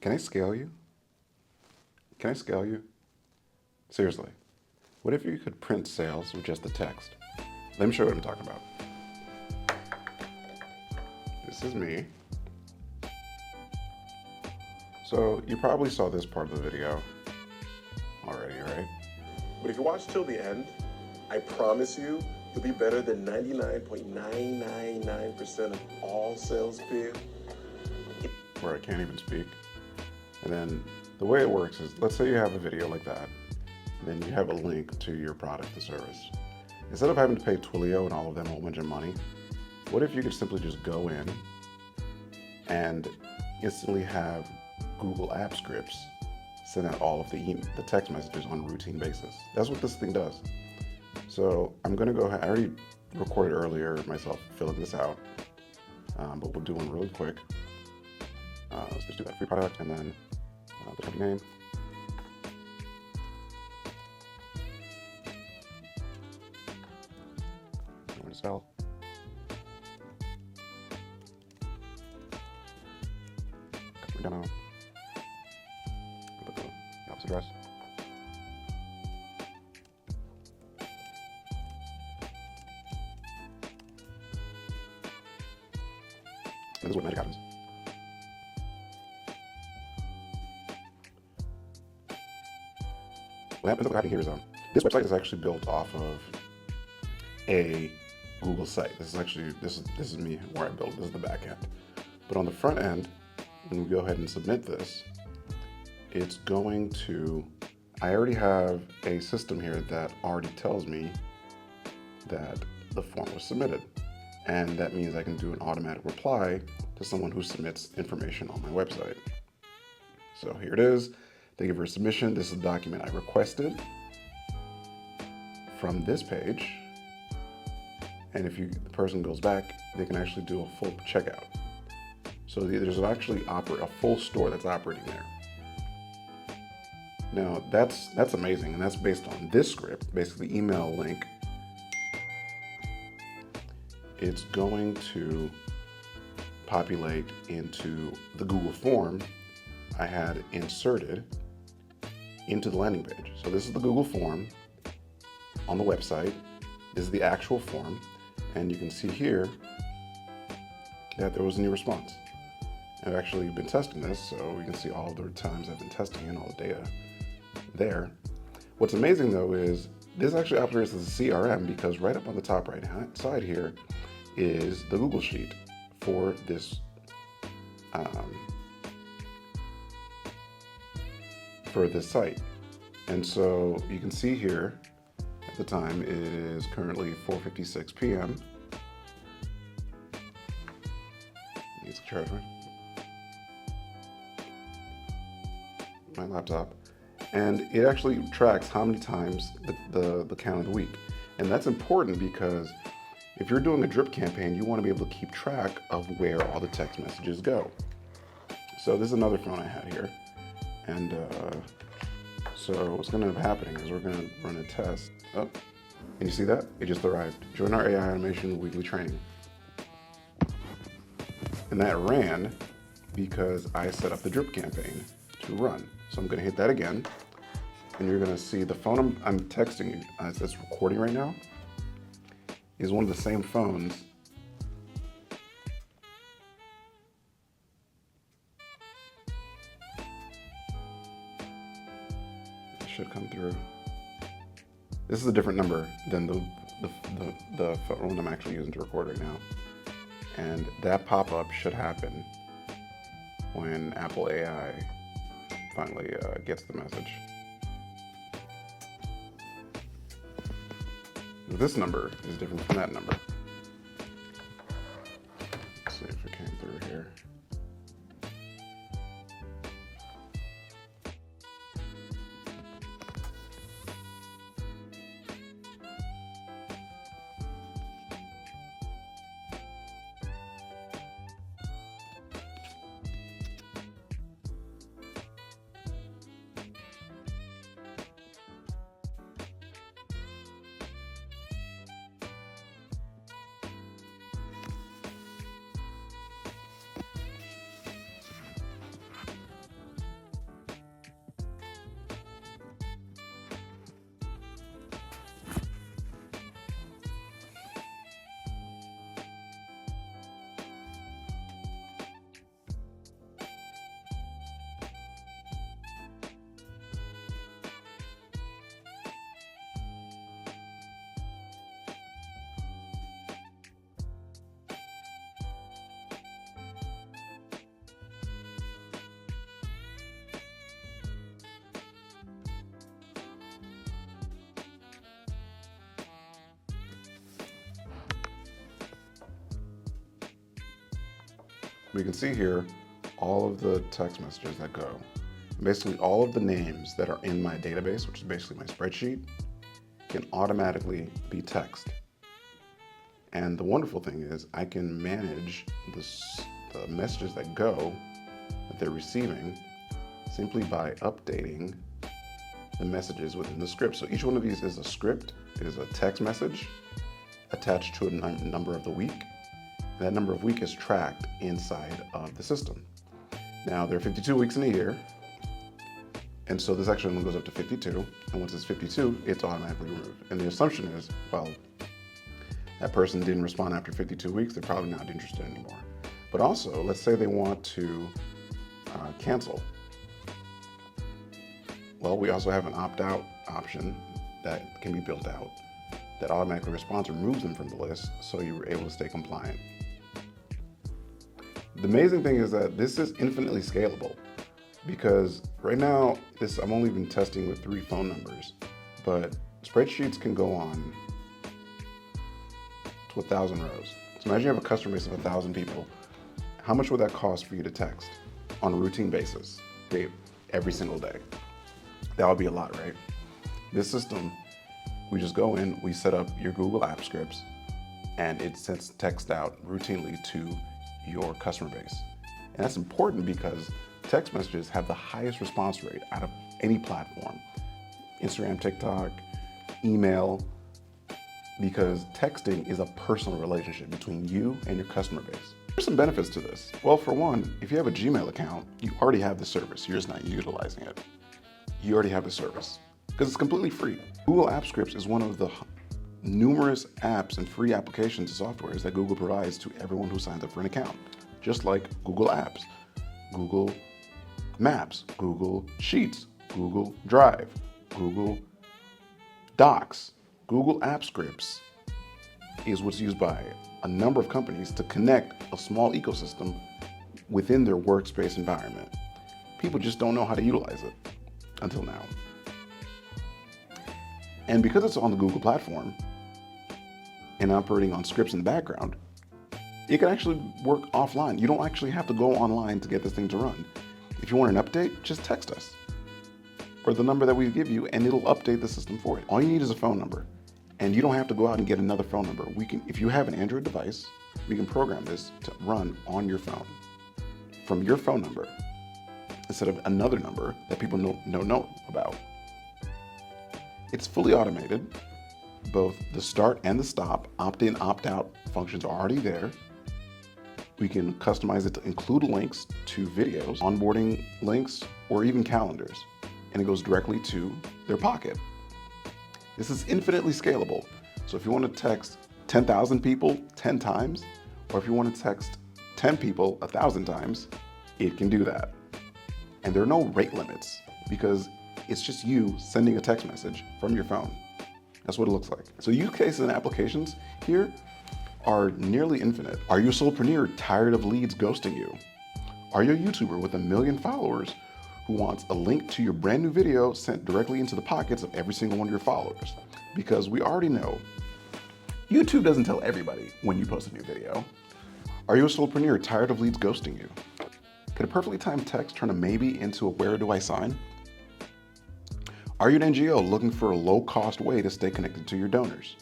Can I scale you? Can I scale you? Seriously. What if you could print sales with just the text? Let me show you what I'm talking about. This is me. So you probably saw this part of the video already, right? But if you watch till the end, I promise you, you'll be better than 99.999% of all salespeople. Where I can't even speak. And then the way it works is, let's say you have a video like that, and then you have a link to your product or service. Instead of having to pay Twilio and all of them a whole bunch of money, what if you could simply just go in and instantly have Google App Scripts send out all of the text messages on a routine basis? That's what this thing does. So I'm gonna go ahead, I already recorded earlier myself filling this out, but we'll do one really quick. Let's just do that free product and then the company name. I'm going to sell. Customer demo. Put the office address. And this is what magic happens. What happens here is this website is actually built off of a Google site. This is me where I built. This is the back end. But on the front end, when we go ahead and submit this, it's going to. I already have a system here that already tells me that the form was submitted, and that means I can do an automatic reply to someone who submits information on my website. So here it is. Thank you for your submission. This is the document I requested from this page. And if the person goes back, they can actually do a full checkout. So there's actually a full store that's operating there. Now that's amazing, and that's based on this script, basically email link. It's going to populate into the Google form I had inserted into the landing page. So this is the Google form on the website. This is the actual form. And you can see here that there was a new response. I've actually been testing this, so we can see all the times I've been testing and all the data there. What's amazing though is this actually operates as a CRM, because right up on the top right hand side here is the Google Sheet for this site. And so you can see here at the time it is currently 4:56 p.m. Needs a charger. My laptop. And it actually tracks how many times the count of the week. And that's important because if you're doing a drip campaign, you want to be able to keep track of where all the text messages go. So this is another phone I had here. And so what's going to end up happening is we're going to run a test. Oh, and you see that? It just arrived. Join our AI automation weekly training. And that ran because I set up the drip campaign to run. So I'm going to hit that again. And you're going to see the phone I'm texting you as it's recording right now is one of the same phones should come through. This is a different number than the phone I'm actually using to record right now. And that pop-up should happen when Apple AI finally gets the message. This number is different from that number. Let's see if it came through here. we can see here all of the text messages that go. Basically, all of the names that are in my database, which is basically my spreadsheet, can automatically be text. And the wonderful thing is I can manage the messages that go, that they're receiving, simply by updating the messages within the script. So each one of these is a script, is a text message attached to a number of the week. And that number of week is tracked inside of the system. Now, there are 52 weeks in a year, and so this actually only goes up to 52, and once it's 52, it's automatically removed. And the assumption is, well, that person didn't respond after 52 weeks, they're probably not interested anymore. But also, let's say they want to cancel. Well, we also have an opt-out option that can be built out that automatically responds, removes them from the list, so you were able to stay compliant. The amazing thing is that this is infinitely scalable, because right now, I've only been testing with 3 phone numbers, but spreadsheets can go on to 1,000 rows. So imagine you have a customer base of 1,000 people. How much would that cost for you to text on a routine basis, every single day? That would be a lot, right? This system, we just go in, we set up your Google App scripts, and it sends text out routinely to your customer base. And that's important because text messages have the highest response rate out of any platform. Instagram, TikTok, email, because texting is a personal relationship between you and your customer base. There's some benefits to this. Well, for one, if you have a Gmail account, you already have the service. You're just not utilizing it. You already have the service because it's completely free. Google App Scripts is one of the numerous apps and free applications and softwares that Google provides to everyone who signs up for an account. Just like Google Apps, Google Maps, Google Sheets, Google Drive, Google Docs. Google App Scripts is what's used by a number of companies to connect a small ecosystem within their workspace environment. People just don't know how to utilize it until now. And because it's on the Google platform and operating on scripts in the background, it can actually work offline. You don't actually have to go online to get this thing to run. If you want an update, just text us or the number that we give you, and it'll update the system for you. All you need is a phone number, and you don't have to go out and get another phone number. If you have an Android device, we can program this to run on your phone from your phone number instead of another number that people know about. It's fully automated. Both the start and the stop, opt-in, opt-out functions are already there. We can customize it to include links to videos, onboarding links, or even calendars, and it goes directly to their pocket. This is infinitely scalable. So if you want to text 10,000 people 10 times, or if you want to text 10 people 1,000 times, it can do that. And there are no rate limits because it's just you sending a text message from your phone. That's what it looks like. So use cases and applications here are nearly infinite. Are you a solopreneur tired of leads ghosting you? Are you a YouTuber with 1 million followers who wants a link to your brand new video sent directly into the pockets of every single one of your followers? Because we already know YouTube doesn't tell everybody when you post a new video. Are you a solopreneur tired of leads ghosting you? Could a perfectly timed text turn a maybe into a where do I sign? Are you an NGO looking for a low-cost way to stay connected to your donors?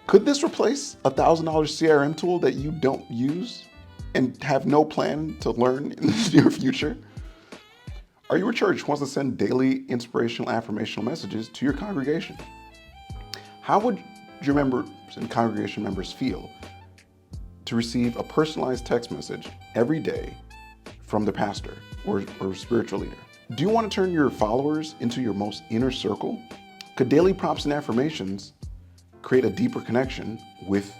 Could this replace a $1,000 CRM tool that you don't use and have no plan to learn in the near future? Are you a church who wants to send daily inspirational, affirmational messages to your congregation? How would your members and congregation members feel to receive a personalized text message every day from the pastor or spiritual leader? Do you want to turn your followers into your most inner circle? Could daily prompts and affirmations create a deeper connection with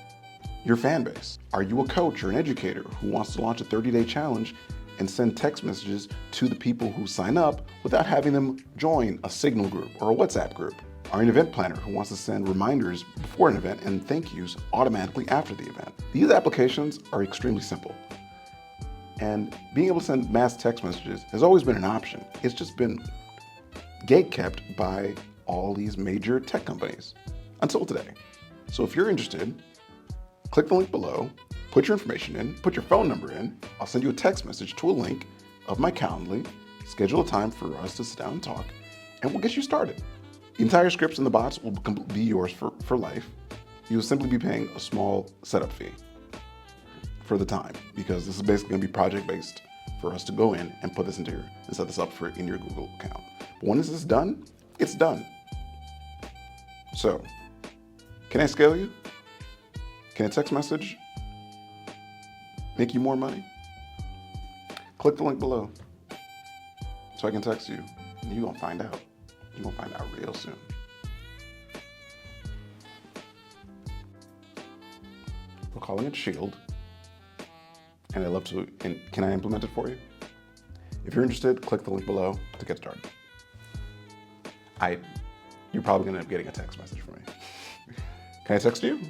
your fan base? Are you a coach or an educator who wants to launch a 30-day challenge and send text messages to the people who sign up without having them join a Signal group or a WhatsApp group? Are you an event planner who wants to send reminders before an event and thank yous automatically after the event? These applications are extremely simple. And being able to send mass text messages has always been an option. It's just been gatekept by all these major tech companies until today. So if you're interested, click the link below, Put your information in, put your phone number in. I'll send you a text message to a link of my Calendly, schedule a time for us to sit down and talk, and we'll get you started. The entire scripts and the bots will be yours for life. You'll simply be paying a small setup fee for the time, because this is basically gonna be project-based for us to go in and put this into and set this up in your Google account. But when this is done, it's done. So, can I scale you? Can a text message make you more money? Click the link below so I can text you, and you're gonna find out. You're gonna find out real soon. We're calling it Shield, and I'd love to, and can I implement it for you? If you're interested, click the link below to get started. You're probably gonna end up getting a text message from me. Can I text you?